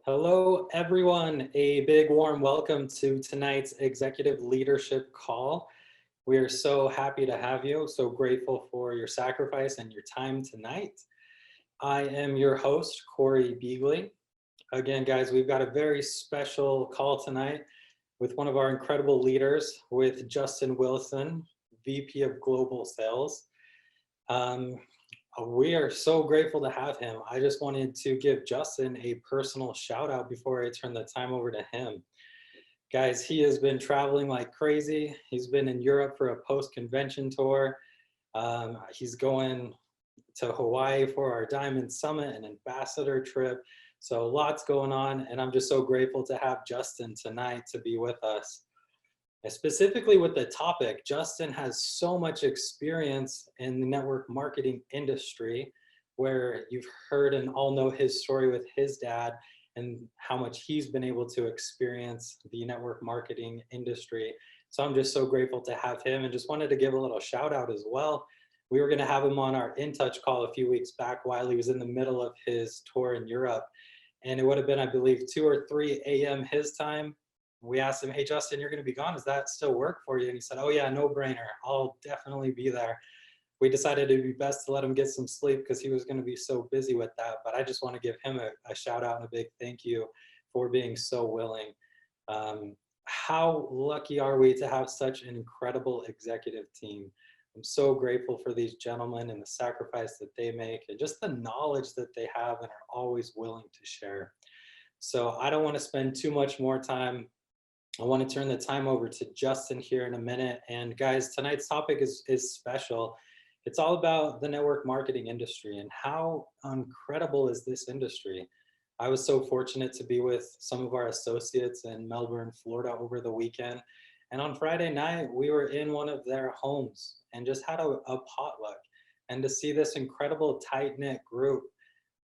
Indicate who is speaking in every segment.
Speaker 1: Hello, everyone. A big warm welcome to tonight's executive leadership call. We are so happy to have you, so grateful for your sacrifice and your time tonight. I am your host, Corey Beagley. Again, guys, we've got a very special call tonight with one of our incredible leaders, with Justin Wilson, VP of Global Sales. We are so grateful to have him. I just wanted to give Justin a personal shout out before I turn the time over to him. Guys, he has been traveling like crazy. He's been in Europe for a post-convention tour. He's going to Hawaii for our Diamond Summit and Ambassador trip. So lots going on, and I'm just so grateful to have Justin tonight to be with us. And specifically with the topic, Justin has so much experience in the network marketing industry, where you've heard and all know his story with his dad and how much he's been able to experience the network marketing industry. So I'm just so grateful to have him, and just wanted to give a little shout out as well. We were gonna have him on our In Touch call a few weeks back while he was in the middle of his tour in Europe. And it would have been, I believe, 2 or 3 a.m. his time. We asked him, hey, Justin, you're gonna be gone. Does that still work for you? And he said, oh yeah, no brainer. I'll definitely be there. We decided it'd be best to let him get some sleep because he was gonna be so busy with that. But I just wanna give him a shout out and a big thank you for being so willing. How lucky are we to have such an incredible executive team? I'm so grateful for these gentlemen and the sacrifice that they make and just the knowledge that they have and are always willing to share. So I don't wanna spend too much more time. I want to turn the time over to Justin here in a minute. And guys, tonight's topic is special. It's all about the network marketing industry and how incredible is this industry. I was so fortunate to be with some of our associates in Melbourne, Florida over the weekend. And on Friday night, we were in one of their homes and just had a potluck. And to see this incredible tight-knit group,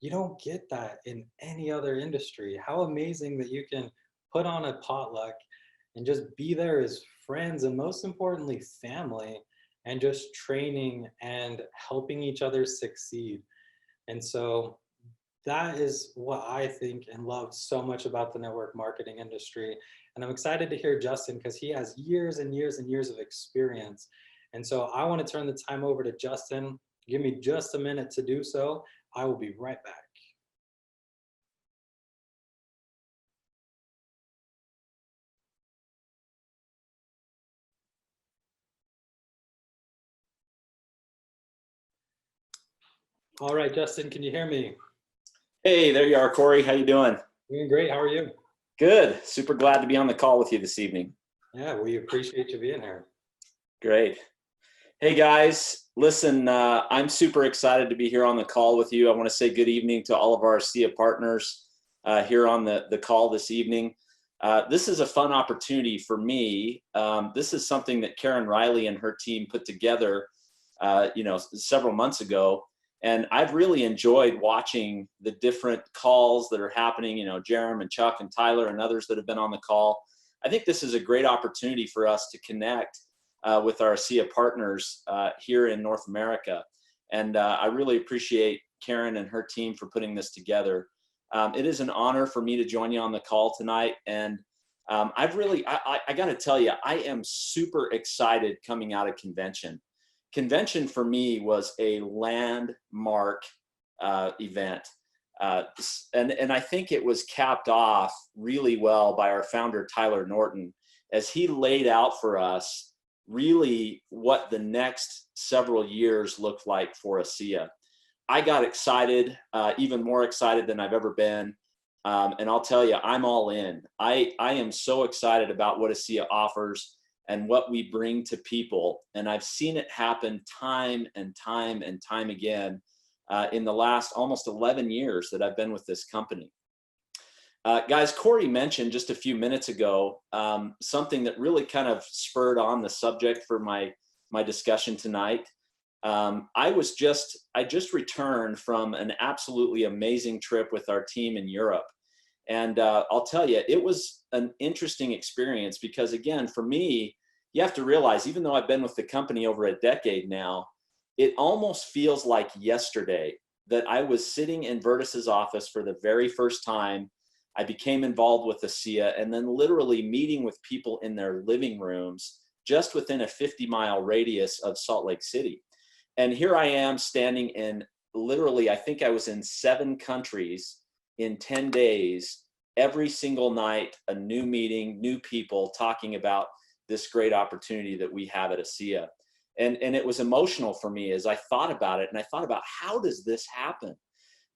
Speaker 1: you don't get that in any other industry. How amazing that you can put on a potluck and just be there as friends, and most importantly, family, and just training and helping each other succeed. And so that is what I think and love so much about the network marketing industry. And I'm excited to hear Justin because he has years and years and years of experience. And so I want to turn the time over to Justin. Give me just a minute to do so. I will be right back. All right, Justin, can you hear me?
Speaker 2: Hey, there you are, Corey. How you doing?
Speaker 1: Doing great. How are you?
Speaker 2: Good. Super glad to be on the call with you this evening.
Speaker 1: Yeah, we appreciate you being here.
Speaker 2: Great. Hey, guys. Listen, I'm super excited to be here on the call with you. I want to say good evening to all of our ASEA partners here on the call this evening. This is a fun opportunity for me. This is something that Karen Riley and her team put together several months ago. And I've really enjoyed watching the different calls that are happening, Jerem and Chuck and Tyler and others that have been on the call. I think this is a great opportunity for us to connect with our ASEA partners here in North America. And I really appreciate Karen and her team for putting this together. It is an honor for me to join you on the call tonight. And I got to tell you, I am super excited coming out of convention. Convention for me was a landmark event. And I think it was capped off really well by our founder, Tyler Norton, as he laid out for us really what the next several years looked like for ASEA. I got excited, even more excited than I've ever been. And I'll tell you, I'm all in. I am so excited about what ASEA offers and what we bring to people. And I've seen it happen time and time and time again in the last almost 11 years that I've been with this company. Guys, Corey mentioned just a few minutes ago something that really kind of spurred on the subject for my discussion tonight. I just returned from an absolutely amazing trip with our team in Europe. And I'll tell you, it was an interesting experience because, again, for me, you have to realize, even though I've been with the company over a decade now, it almost feels like yesterday that I was sitting in Vertus's office for the very first time. I became involved with ASEA, and then literally meeting with people in their living rooms just within a 50-mile radius of Salt Lake City. And here I am standing in literally, I think I was in 7 countries in 10 days, every single night, a new meeting, new people talking about this great opportunity that we have at ASEA. And it was emotional for me as I thought about it, and I thought about, how does this happen?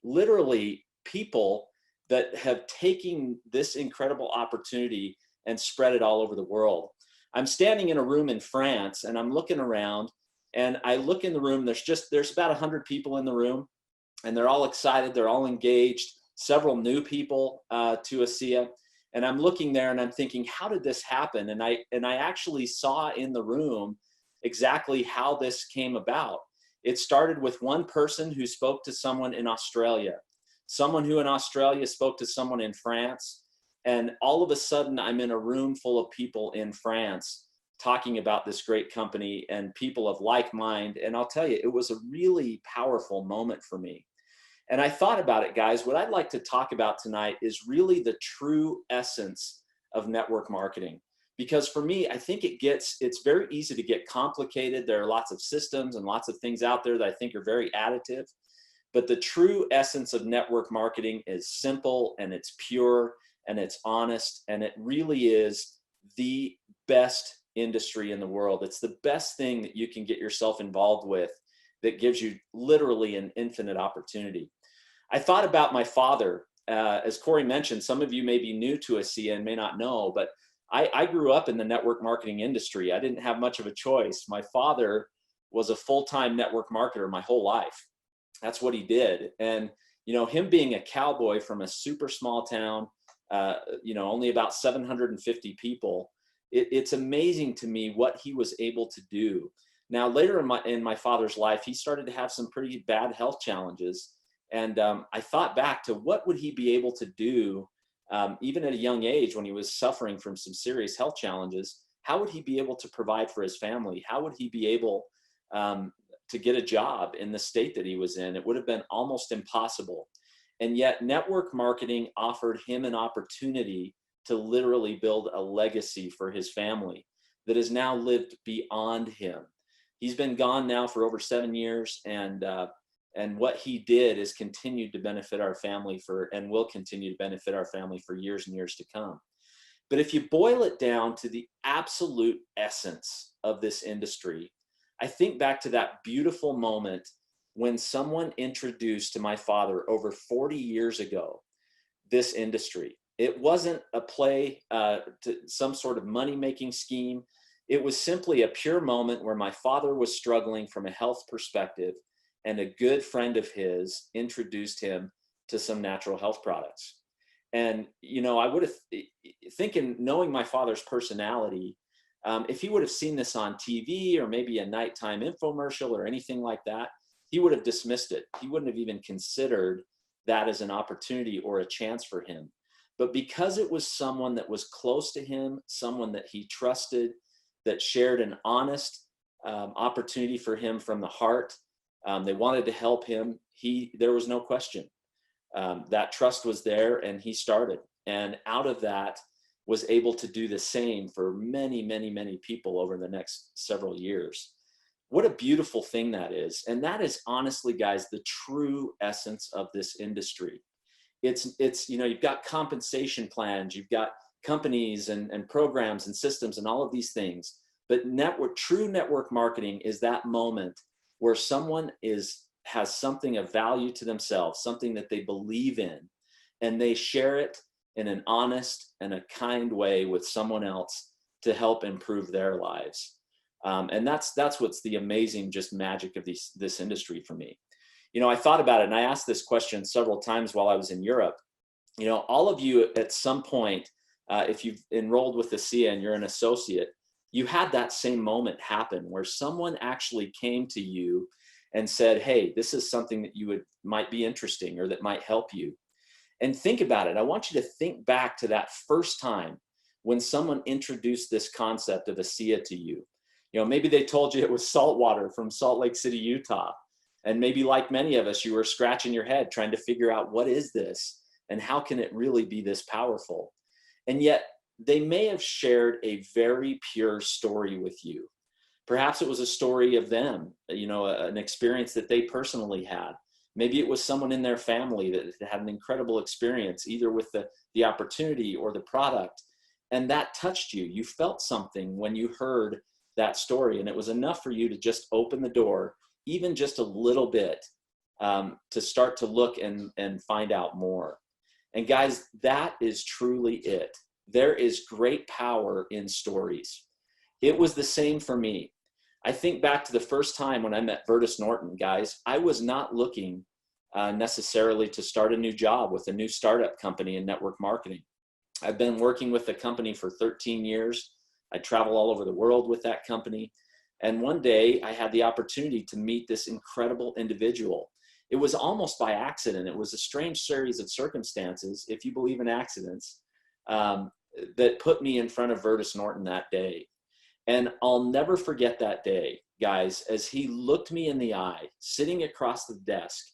Speaker 2: Literally, people that have taken this incredible opportunity and spread it all over the world. I'm standing in a room in France, and I'm looking around, and I look in the room, there's about 100 people in the room, and they're all excited, they're all engaged, several new people to ASEA. And I'm looking there and I'm thinking, how did this happen? And I actually saw in the room exactly how this came about. It started with one person who spoke to someone in Australia, someone who in Australia spoke to someone in France. And all of a sudden I'm in a room full of people in France talking about this great company and people of like mind. And I'll tell you, it was a really powerful moment for me. And I thought about it, guys. What I'd like to talk about tonight is really the true essence of network marketing. Because for me, I think it's very easy to get complicated. There are lots of systems and lots of things out there that I think are very additive. But the true essence of network marketing is simple, and it's pure, and it's honest, and it really is the best industry in the world. It's the best thing that you can get yourself involved with that gives you literally an infinite opportunity. I thought about my father. As Corey mentioned, some of you may be new to ASEA and may not know, but I grew up in the network marketing industry. I didn't have much of a choice. My father was a full-time network marketer my whole life. That's what he did. And, you know, him being a cowboy from a super small town, only about 750 people, it's amazing to me what he was able to do. Now, later in my father's life, he started to have some pretty bad health challenges. And I thought back to what would he be able to do, even at a young age when he was suffering from some serious health challenges. How would he be able to provide for his family? How would he be able to get a job in the state that he was in? It would have been almost impossible. And yet network marketing offered him an opportunity to literally build a legacy for his family that has now lived beyond him. He's been gone now for over 7 years, and what he did is continued to benefit our family and will continue to benefit our family for years and years to come. But if you boil it down to the absolute essence of this industry, I think back to that beautiful moment when someone introduced to my father over 40 years ago this industry. It wasn't a play to some sort of money-making scheme. It was simply a pure moment where my father was struggling from a health perspective, and a good friend of his introduced him to some natural health products. And, you know, I would have thinking, knowing my father's personality, if he would have seen this on TV or maybe a nighttime infomercial or anything like that, he would have dismissed it. He wouldn't have even considered that as an opportunity or a chance for him. But because it was someone that was close to him, someone that he trusted, that shared an honest opportunity for him from the heart, they wanted to help him. There was no question. That trust was there, and he started. And out of that was able to do the same for many, many, many people over the next several years. What a beautiful thing that is. And that is honestly, guys, the true essence of this industry. It's you've got compensation plans, you've got companies and programs and systems and all of these things. But true network marketing is that moment where someone has something of value to themselves, something that they believe in, and they share it in an honest and a kind way with someone else to help improve their lives. And that's what's the amazing just magic of this industry for me. You know, I thought about it, and I asked this question several times while I was in Europe. You know, all of you at some point, if you've enrolled with ASEA and you're an associate, you had that same moment happen where someone actually came to you and said, hey, this is something that might be interesting or that might help you. And think about it. I want you to think back to that first time when someone introduced this concept of ASEA to you. You know, maybe they told you it was salt water from Salt Lake City, Utah. And maybe like many of us, you were scratching your head trying to figure out, what is this? And how can it really be this powerful? And yet they may have shared a very pure story with you. Perhaps it was a story of them, an experience that they personally had. Maybe it was someone in their family that had an incredible experience, either with the opportunity or the product. And that touched you. You felt something when you heard that story. And it was enough for you to just open the door, even just a little bit, to start to look and find out more. And guys, that is truly it. There is great power in stories. It was the same for me. I think back to the first time when I met Vertus Norton, guys. I was not looking necessarily to start a new job with a new startup company in network marketing. I've been working with the company for 13 years. I travel all over the world with that company. And one day I had the opportunity to meet this incredible individual. It was almost by accident. It was a strange series of circumstances, if you believe in accidents, that put me in front of Vertus Norton that day. And I'll never forget that day, guys, as he looked me in the eye, sitting across the desk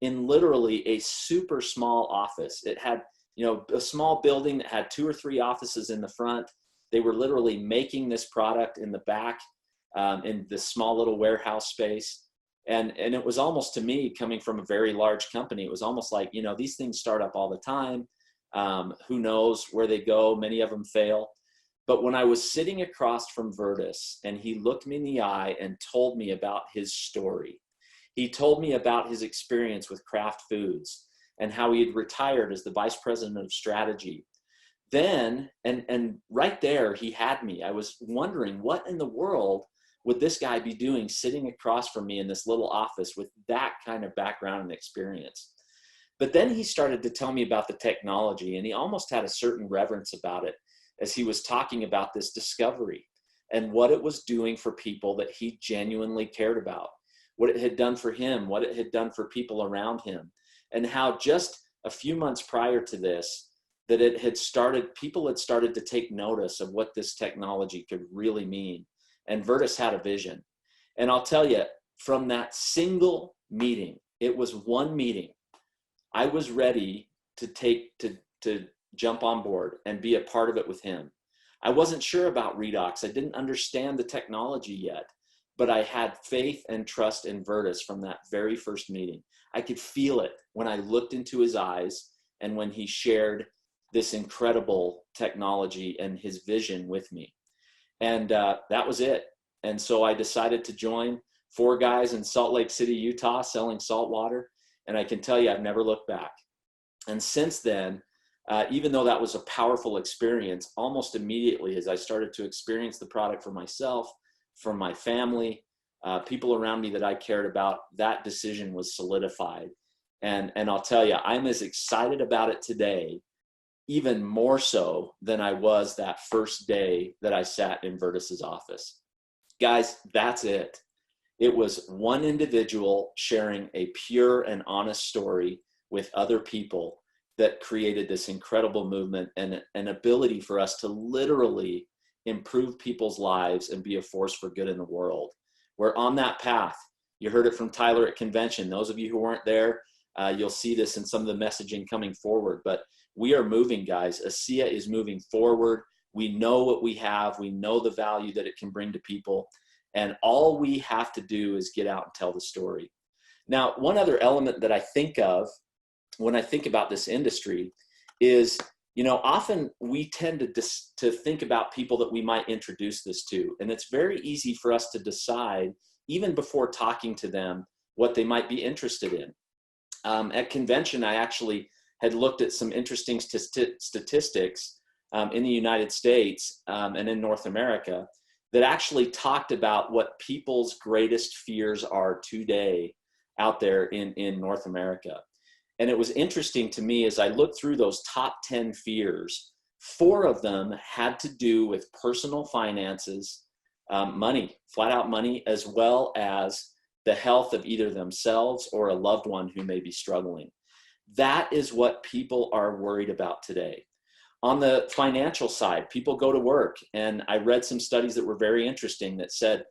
Speaker 2: in literally a super small office. It had, a small building that had 2 or 3 offices in the front. They were literally making this product in the back, in this small little warehouse space. And it was almost, to me, coming from a very large company, it was almost like, these things start up all the time. Who knows where they go? Many of them fail. But when I was sitting across from Vertus and he looked me in the eye and told me about his story, he told me about his experience with Kraft Foods and how he had retired as the vice president of strategy. Then, and right there, he had me. I was wondering, what in the world would this guy be doing sitting across from me in this little office with that kind of background and experience? But then he started to tell me about the technology, and he almost had a certain reverence about it as he was talking about this discovery and what it was doing for people that he genuinely cared about, what it had done for him, what it had done for people around him, and how just a few months prior to this, that people had started to take notice of what this technology could really mean. And Vertus had a vision. And I'll tell you, from that single meeting, it was one meeting, I was ready to jump on board and be a part of it with him. I wasn't sure about Redox. I didn't understand the technology yet, but I had faith and trust in Vertus from that very first meeting. I could feel it when I looked into his eyes and when he shared this incredible technology and his vision with me. And that was it. And so I decided to join 4 guys in Salt Lake City, Utah, selling salt water. And I can tell you, I've never looked back. And since then, even though that was a powerful experience, almost immediately as I started to experience the product for myself, for my family, people around me that I cared about, that decision was solidified. And I'll tell you, I'm as excited about it today, even more so than I was that first day that I sat in Vertus's office. Guys, that's it. It was one individual sharing a pure and honest story with other people that created this incredible movement and an ability for us to literally improve people's lives and be a force for good in the world. We're on that path. You heard it from Tyler at convention. Those of you who weren't there, you'll see this in some of the messaging coming forward. But we are moving, guys. ASEA is moving forward. We know what we have. We know the value that it can bring to people. And all we have to do is get out and tell the story. Now, one other element that I think of when I think about this industry is, often we tend to think about people that we might introduce this to. And it's very easy for us to decide, even before talking to them, what they might be interested in. At convention, I actually had looked at some interesting statistics in the United States and in North America that actually talked about what people's greatest fears are today out there in North America. And it was interesting to me as I looked through those top 10 fears, 4 of them had to do with personal finances, money, flat out money, as well as the health of either themselves or a loved one who may be struggling. That is what people are worried about today. On the financial side, people go to work, and I read some studies that were very interesting that said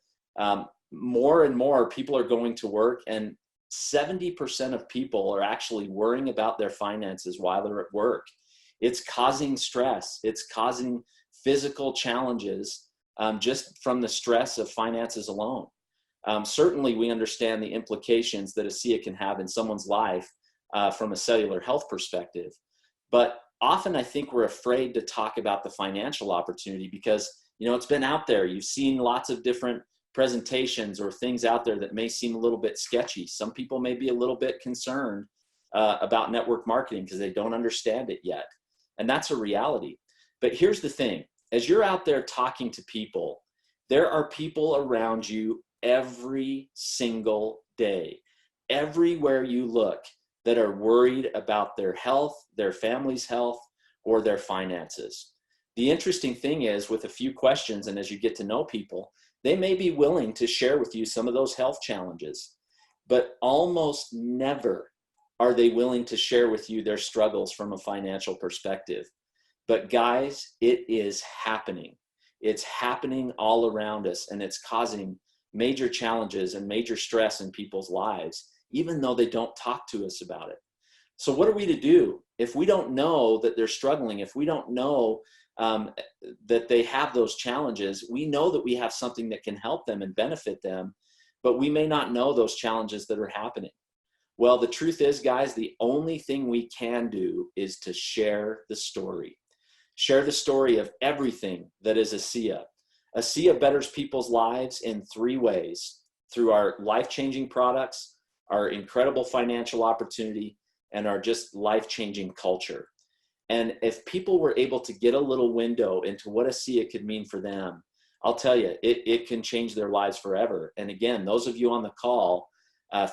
Speaker 2: more and more people are going to work, and 70% of people are actually worrying about their finances while they're at work. It's causing stress. It's causing physical challenges just from the stress of finances alone. Certainly, we understand the implications that ASEA can have in someone's life from a cellular health perspective. But often I think we're afraid to talk about the financial opportunity because, it's been out there. You've seen lots of different presentations or things out there that may seem a little bit sketchy. Some people may be a little bit concerned about network marketing because they don't understand it yet. And that's a reality. But here's the thing. As you're out there talking to people, there are people around you every single day, everywhere you look, that are worried about their health, their family's health, or their finances. The interesting thing is, with a few questions and as you get to know people, they may be willing to share with you some of those health challenges, but almost never are they willing to share with you their struggles from a financial perspective. But guys, it is happening. It's happening all around us, and it's causing major challenges and major stress in people's lives, even though they don't talk to us about it. So what are we to do if we don't know that they're struggling, if we don't know that they have those challenges? We know that we have something that can help them and benefit them, but we may not know those challenges that are happening. Well, the truth is, guys, the only thing we can do is to share the story. Share the story of everything that is ASEA. ASEA betters people's lives in 3 ways: through our life-changing products, our incredible financial opportunity, and our just life-changing culture. And if people were able to get a little window into what ASEA could mean for them, I'll tell you, it can change their lives forever. And again, those of you on the call,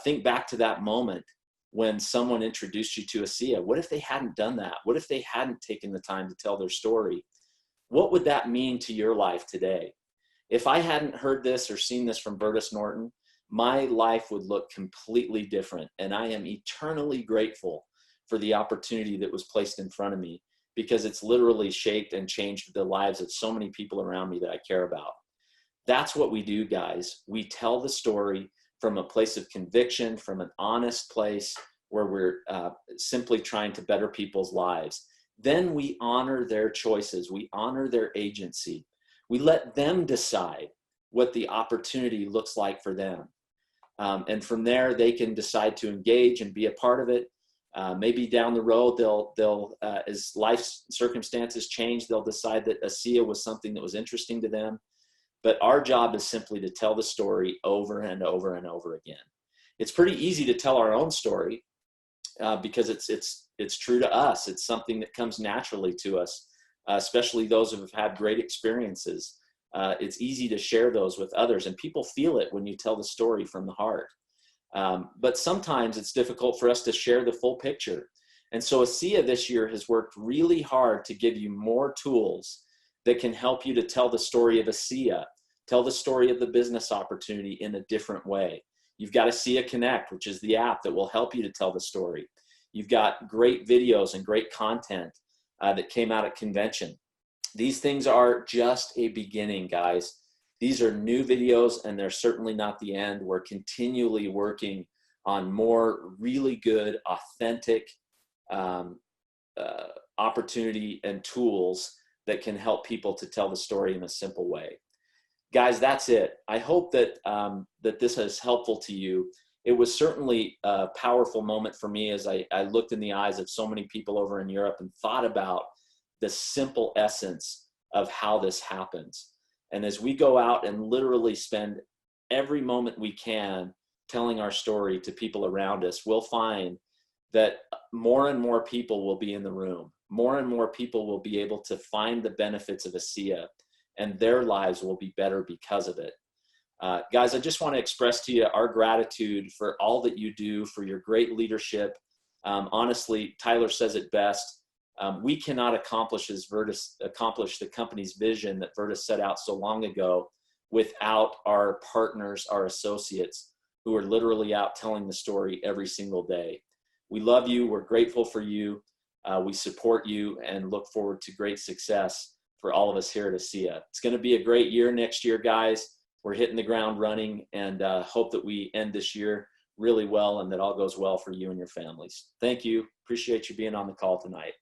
Speaker 2: think back to that moment when someone introduced you to ASEA. What if they hadn't done that? What if they hadn't taken the time to tell their story? What would that mean to your life today? If I hadn't heard this or seen this from Bertus Norton, my life would look completely different. And I am eternally grateful for the opportunity that was placed in front of me, because it's literally shaped and changed the lives of so many people around me that I care about. That's what we do, guys. We tell the story from a place of conviction, from an honest place where we're simply trying to better people's lives. Then we honor their choices. We honor their agency. We let them decide what the opportunity looks like for them. And from there, they can decide to engage and be a part of it. Maybe down the road, they'll as life circumstances change, they'll decide that ASEA was something that was interesting to them. But our job is simply to tell the story over and over and over again. It's pretty easy to tell our own story because it's true to us. It's something that comes naturally to us, especially those who have had great experiences. It's easy to share those with others, and people feel it when you tell the story from the heart. But sometimes it's difficult for us to share the full picture. And so ASEA this year has worked really hard to give you more tools that can help you to tell the story of ASEA, tell the story of the business opportunity in a different way. You've got ASEA Connect, which is the app that will help you to tell the story. You've got great videos and great content that came out at convention. These things are just a beginning, guys. These are new videos, and they're certainly not the end. We're continually working on more really good, authentic opportunity and tools that can help people to tell the story in a simple way. Guys, that's it. I hope that that this is helpful to you. It was certainly a powerful moment for me as I looked in the eyes of so many people over in Europe and thought about the simple essence of how this happens. And as we go out and literally spend every moment we can telling our story to people around us, we'll find that more and more people will be in the room. More and more people will be able to find the benefits of ASEA, and their lives will be better because of it. Guys, I just want to express to you our gratitude for all that you do, for your great leadership. Honestly, Tyler says it best. We cannot accomplish the company's vision that Vertus set out so long ago without our partners, our associates, who are literally out telling the story every single day. We love you. We're grateful for you. We support you and look forward to great success for all of us here at ASEA. It's going to be a great year next year, guys. We're hitting the ground running, and hope that we end this year really well and that all goes well for you and your families. Thank you. Appreciate you being on the call tonight.